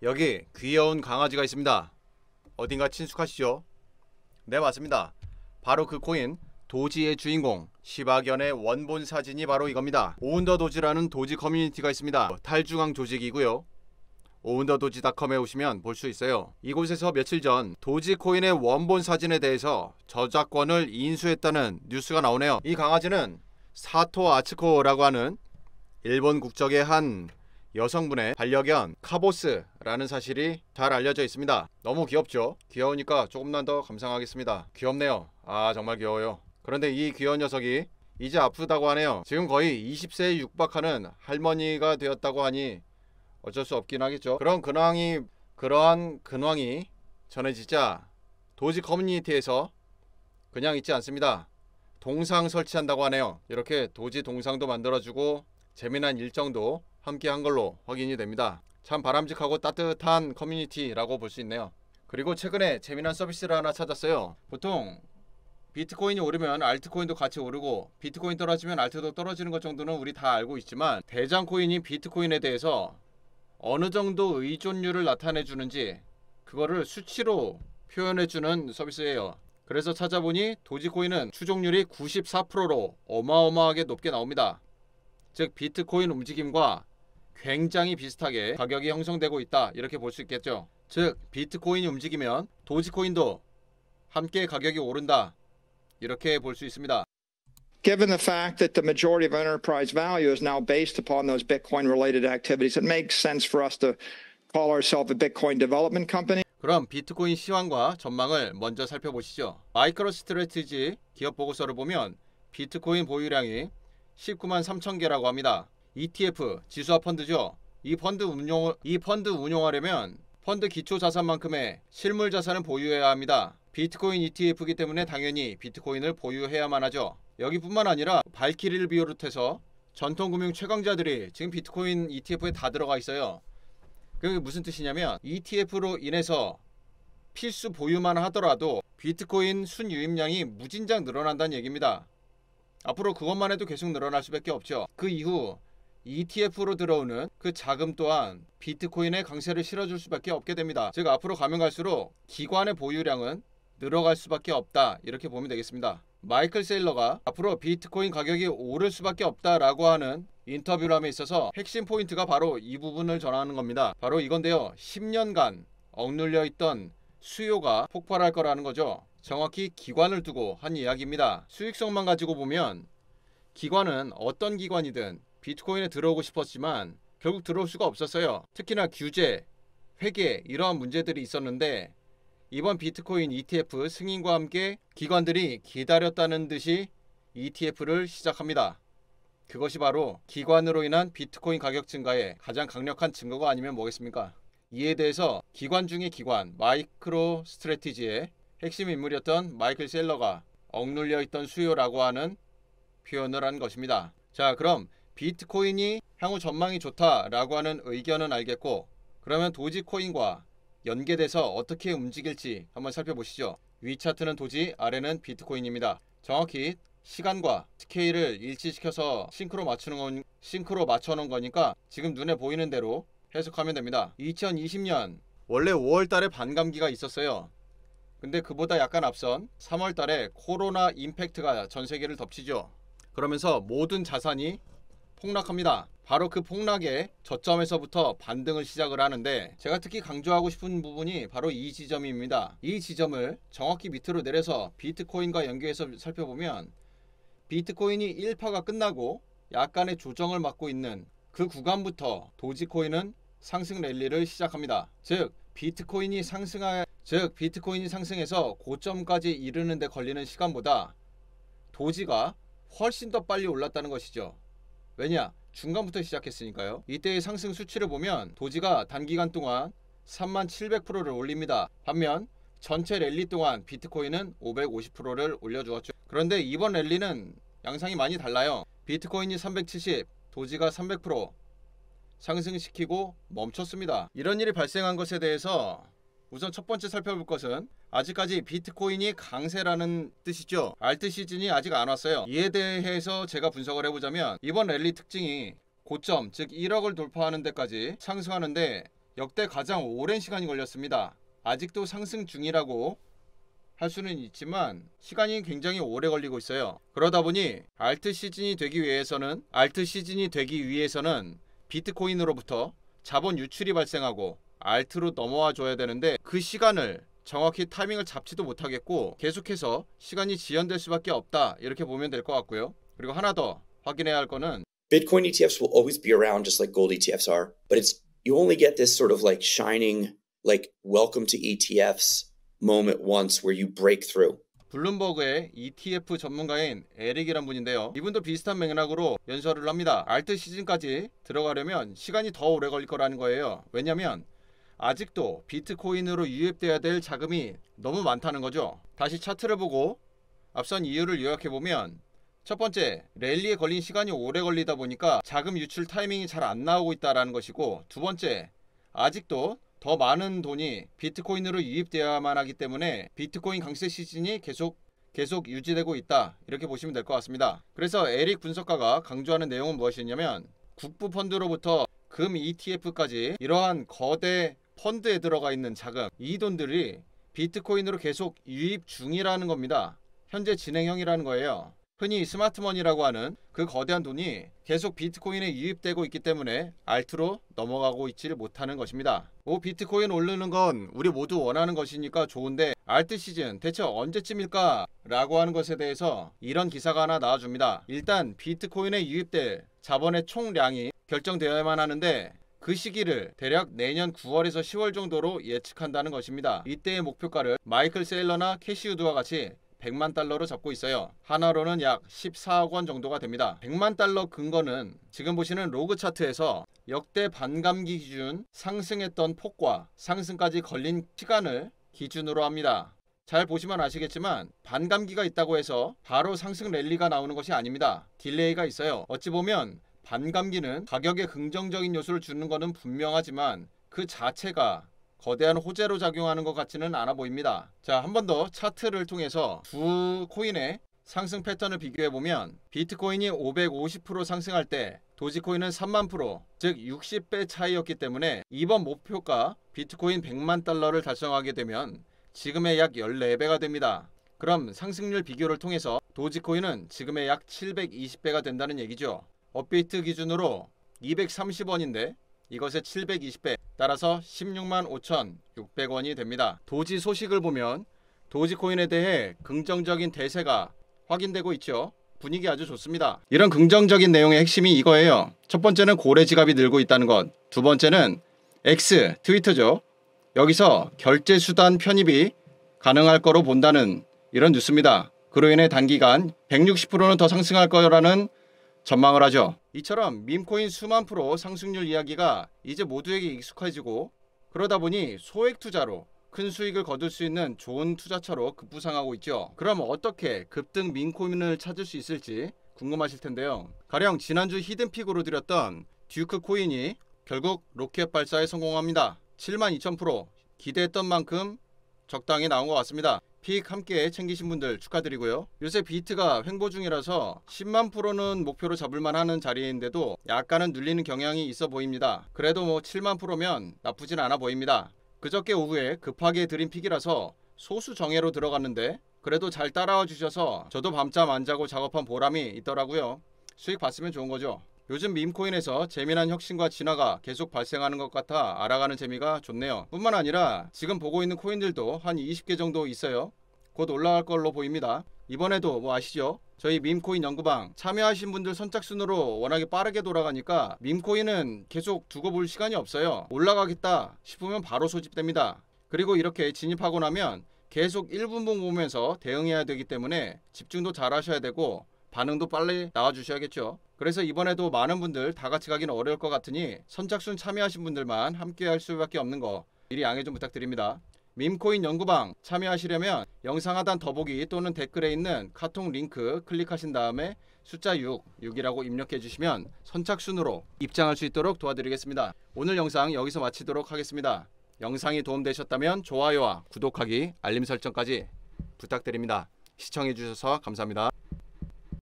여기 귀여운 강아지가 있습니다. 어딘가 친숙하시죠? 네, 맞습니다. 바로 그 코인 도지의 주인공 시바견의 원본 사진이 바로 이겁니다. 오운더도지라는 도지 커뮤니티가 있습니다. 탈중앙 조직이고요. 오운더도지닷컴에 오시면 볼 수 있어요. 이곳에서 며칠 전 도지코인의 원본 사진에 대해서 저작권을 인수했다는 뉴스가 나오네요. 이 강아지는 사토 아츠코라고 하는 일본 국적의 한 여성분의 반려견 카보스라는 사실이 잘 알려져 있습니다. 너무 귀엽죠? 귀여우니까 조금만 더 감상하겠습니다. 귀엽네요. 정말 귀여워요. 그런데 이 귀여운 녀석이 이제 아프다고 하네요. 지금 거의 20세에 육박하는 할머니가 되었다고 하니 어쩔 수 없긴 하겠죠. 그러한 근황이 전해지자 도지 커뮤니티에서 그냥 있지 않습니다. 동상 설치한다고 하네요. 이렇게 도지 동상도 만들어주고 재미난 일정도 함께 한 걸로 확인이 됩니다. 참 바람직하고 따뜻한 커뮤니티라고 볼 수 있네요. 그리고 최근에 재미난 서비스를 하나 찾았어요. 보통 비트코인이 오르면 알트코인도 같이 오르고 비트코인 떨어지면 알트도 떨어지는 것 정도는 우리 다 알고 있지만 대장코인인 비트코인에 대해서 어느 정도 의존율을 나타내주는지 그거를 수치로 표현해주는 서비스예요. 그래서 찾아보니 도지코인은 추종률이 94%로 어마어마하게 높게 나옵니다. 즉 비트코인 움직임과 굉장히 비슷하게 가격이 형성되고 있다, 이렇게 볼 수 있겠죠. 즉 비트코인이 움직이면 도지코인도 함께 가격이 오른다, 이렇게 볼 수 있습니다. Given the fact that the majority of enterprise value is now based upon those Bitcoin-related activities, it makes sense for us to call ourselves a Bitcoin development company. 그럼 비트코인 시황과 전망을 먼저 살펴보시죠. 마이크로스트래티지 기업 보고서를 보면 비트코인 보유량이 19만 3천 개라고 합니다. ETF, 지수화 펀드죠. 이 펀드 운용하려면 펀드 기초 자산만큼의 실물 자산을 보유해야 합니다. 비트코인 ETF이기 때문에 당연히 비트코인을 보유해야만 하죠. 여기뿐만 아니라 발키리를 비롯해서 전통금융 최강자들이 지금 비트코인 ETF에 다 들어가 있어요. 그게 무슨 뜻이냐면 ETF로 인해서 필수 보유만 하더라도 비트코인 순유입량이 무진장 늘어난다는 얘기입니다. 앞으로 그것만 해도 계속 늘어날 수밖에 없죠. 그 이후 ETF로 들어오는 그 자금 또한 비트코인에 강세를 실어줄 수밖에 없게 됩니다. 즉 앞으로 가면 갈수록 기관의 보유량은 늘어갈 수밖에 없다, 이렇게 보면 되겠습니다. 마이클 세일러가 앞으로 비트코인 가격이 오를 수밖에 없다라고 하는 인터뷰함에 있어서 핵심 포인트가 바로 이 부분을 전하는 겁니다. 바로 이건데요. 10년간 억눌려 있던 수요가 폭발할 거라는 거죠. 정확히 기관을 두고 한 이야기입니다. 수익성만 가지고 보면 기관은 어떤 기관이든 비트코인에 들어오고 싶었지만 결국 들어올 수가 없었어요. 특히나 규제, 회계 이러한 문제들이 있었는데 이번 비트코인 ETF 승인과 함께 기관들이 기다렸다는 듯이 ETF를 시작합니다. 그것이 바로 기관으로 인한 비트코인 가격 증가의 가장 강력한 증거가 아니면 뭐겠습니까? 이에 대해서 기관 중의 기관, 마이크로 스트래티지의 핵심 인물이었던 마이클 셀러가 억눌려 있던 수요라고 하는 표현을 한 것입니다. 자, 그럼 비트코인이 향후 전망이 좋다라고 하는 의견은 알겠고, 그러면 도지코인과 연계돼서 어떻게 움직일지 한번 살펴보시죠. 위 차트는 도지, 아래는 비트코인입니다. 정확히 시간과 스케일을 일치시켜서 싱크로 맞춰놓은 거니까 지금 눈에 보이는 대로 해석하면 됩니다. 2020년 원래 5월달에 반감기가 있었어요. 근데 그보다 약간 앞선 3월달에 코로나 임팩트가 전 세계를 덮치죠. 그러면서 모든 자산이 폭락합니다. 바로 그 폭락의 저점에서부터 반등을 시작을 하는데 제가 특히 강조하고 싶은 부분이 바로 이 지점입니다. 이 지점을 정확히 밑으로 내려서 비트코인과 연계해서 살펴보면 비트코인이 1파가 끝나고 약간의 조정을 맞고 있는 그 구간부터 도지코인은 상승 랠리를 시작합니다. 즉 비트코인이 상승해서 고점까지 이르는 데 걸리는 시간보다 도지가 훨씬 더 빨리 올랐다는 것이죠. 왜냐? 중간부터 시작했으니까요. 이때의 상승 수치를 보면 도지가 단기간 동안 3700%를 올립니다. 반면 전체 랠리 동안 비트코인은 550%를 올려주었죠. 그런데 이번 랠리는 양상이 많이 달라요. 비트코인이 370, 도지가 300% 상승시키고 멈췄습니다. 이런 일이 발생한 것에 대해서 우선 첫 번째 살펴볼 것은 아직까지 비트코인이 강세라는 뜻이죠. 알트 시즌이 아직 안 왔어요. 이에 대해서 제가 분석을 해보자면 이번 랠리 특징이 고점, 즉 1억을 돌파하는 데까지 상승하는데 역대 가장 오랜 시간이 걸렸습니다. 아직도 상승 중이라고 할 수는 있지만 시간이 굉장히 오래 걸리고 있어요. 그러다 보니 알트 시즌이 되기 위해서는 비트코인으로부터 자본 유출이 발생하고 알트로 넘어와 줘야 되는데 그 시간을 정확히 타이밍을 잡지도 못하겠고 계속해서 시간이 지연될 수밖에 없다, 이렇게 보면 될 것 같고요. 그리고 하나 더 확인해야 할 거는 Bitcoin ETFs will always be around just like gold ETFs are, but you only get this sort of like shining, like welcome to ETFs moment once where you break through. 블룸버그의 ETF 전문가인 에릭이란 분인데요. 이분도 비슷한 맥락으로 연설을 합니다. 알트 시즌까지 들어가려면 시간이 더 오래 걸릴 거라는 거예요. 왜냐면 아직도 비트코인으로 유입돼야 될 자금이 너무 많다는 거죠. 다시 차트를 보고 앞선 이유를 요약해보면, 첫 번째, 랠리에 걸린 시간이 오래 걸리다 보니까 자금 유출 타이밍이 잘 안 나오고 있다는 것이고, 두 번째, 아직도 더 많은 돈이 비트코인으로 유입되어야만 하기 때문에 비트코인 강세 시즌이 계속 유지되고 있다, 이렇게 보시면 될 것 같습니다. 그래서 에릭 분석가가 강조하는 내용은 무엇이냐면, 국부 펀드로부터 금 ETF까지 이러한 거대 펀드에 들어가 있는 자금, 이 돈들이 비트코인으로 계속 유입 중이라는 겁니다. 현재 진행형이라는 거예요. 흔히 스마트머니라고 하는 그 거대한 돈이 계속 비트코인에 유입되고 있기 때문에 알트로 넘어가고 있지를 못하는 것입니다. 비트코인 오르는 건 우리 모두 원하는 것이니까 좋은데 알트 시즌 대체 언제쯤일까? 라고 하는 것에 대해서 이런 기사가 하나 나와줍니다. 일단 비트코인에 유입될 자본의 총량이 결정되어야만 하는데 그 시기를 대략 내년 9월에서 10월 정도로 예측한다는 것입니다. 이때의 목표가를 마이클 세일러나 캐시우드와 같이 100만 달러로 잡고 있어요. 하나로는 약 14억 원 정도가 됩니다. 100만 달러 근거는 지금 보시는 로그 차트에서 역대 반감기 기준 상승했던 폭과 상승까지 걸린 시간을 기준으로 합니다. 잘 보시면 아시겠지만 반감기가 있다고 해서 바로 상승 랠리가 나오는 것이 아닙니다. 딜레이가 있어요. 어찌 보면 반감기는 가격에 긍정적인 요소를 주는 것은 분명하지만 그 자체가 거대한 호재로 작용하는 것 같지는 않아 보입니다. 자, 한 번 더 차트를 통해서 두 코인의 상승 패턴을 비교해보면 비트코인이 550% 상승할 때 도지코인은 3만 %, 즉 60배 차이였기 때문에 이번 목표가 비트코인 100만 달러를 달성하게 되면 지금의 약 14배가 됩니다. 그럼 상승률 비교를 통해서 도지코인은 지금의 약 720배가 된다는 얘기죠. 업비트 기준으로 230원인데 이것의 720배, 따라서 16만 5,600원이 됩니다. 도지 소식을 보면 도지코인에 대해 긍정적인 대세가 확인되고 있죠. 분위기 아주 좋습니다. 이런 긍정적인 내용의 핵심이 이거예요. 첫 번째는 고래 지갑이 늘고 있다는 것, 두 번째는 X, 트위터죠. 여기서 결제 수단 편입이 가능할 거로 본다는 이런 뉴스입니다. 그로 인해 단기간 160%는 더 상승할 거라는 전망을 하죠. 이처럼 밈코인 수만 프로 상승률 이야기가 이제 모두에게 익숙해지고 그러다 보니 소액 투자로 큰 수익을 거둘 수 있는 좋은 투자처로 급부상하고 있죠. 그럼 어떻게 급등 밈코인을 찾을 수 있을지 궁금하실 텐데요. 가령 지난주 히든픽으로 드렸던 듀크 코인이 결국 로켓 발사에 성공합니다. 72,000% 기대했던 만큼 적당히 나온 것 같습니다. 픽 함께 챙기신 분들 축하드리고요. 요새 비트가 횡보 중이라서 10만 %는 목표로 잡을만 하는 자리인데도 약간은 눌리는 경향이 있어 보입니다. 그래도 7만 %면 나쁘진 않아 보입니다. 그저께 오후에 급하게 드린 픽이라서 소수 정예로 들어갔는데 그래도 잘 따라와 주셔서 저도 밤잠 안 자고 작업한 보람이 있더라고요. 수익 봤으면 좋은 거죠. 요즘 밈코인에서 재미난 혁신과 진화가 계속 발생하는 것 같아 알아가는 재미가 좋네요. 뿐만 아니라 지금 보고 있는 코인들도 한 20개 정도 있어요. 곧 올라갈 걸로 보입니다. 이번에도 아시죠? 저희 밈코인 연구방 참여하신 분들 선착순으로 워낙에 빠르게 돌아가니까 밈코인은 계속 두고 볼 시간이 없어요. 올라가겠다 싶으면 바로 소집됩니다. 그리고 이렇게 진입하고 나면 계속 1분봉 보면서 대응해야 되기 때문에 집중도 잘 하셔야 되고 반응도 빨리 나와주셔야겠죠. 그래서 이번에도 많은 분들 다 같이 가기는 어려울 것 같으니 선착순 참여하신 분들만 함께 할 수밖에 없는 거 미리 양해 좀 부탁드립니다. 밈코인 연구방 참여하시려면 영상 하단 더보기 또는 댓글에 있는 카톡 링크 클릭하신 다음에 숫자 6이라고 입력해 주시면 선착순으로 입장할 수 있도록 도와드리겠습니다. 오늘 영상 여기서 마치도록 하겠습니다. 영상이 도움되셨다면 좋아요와 구독하기, 알림 설정까지 부탁드립니다. 시청해 주셔서 감사합니다.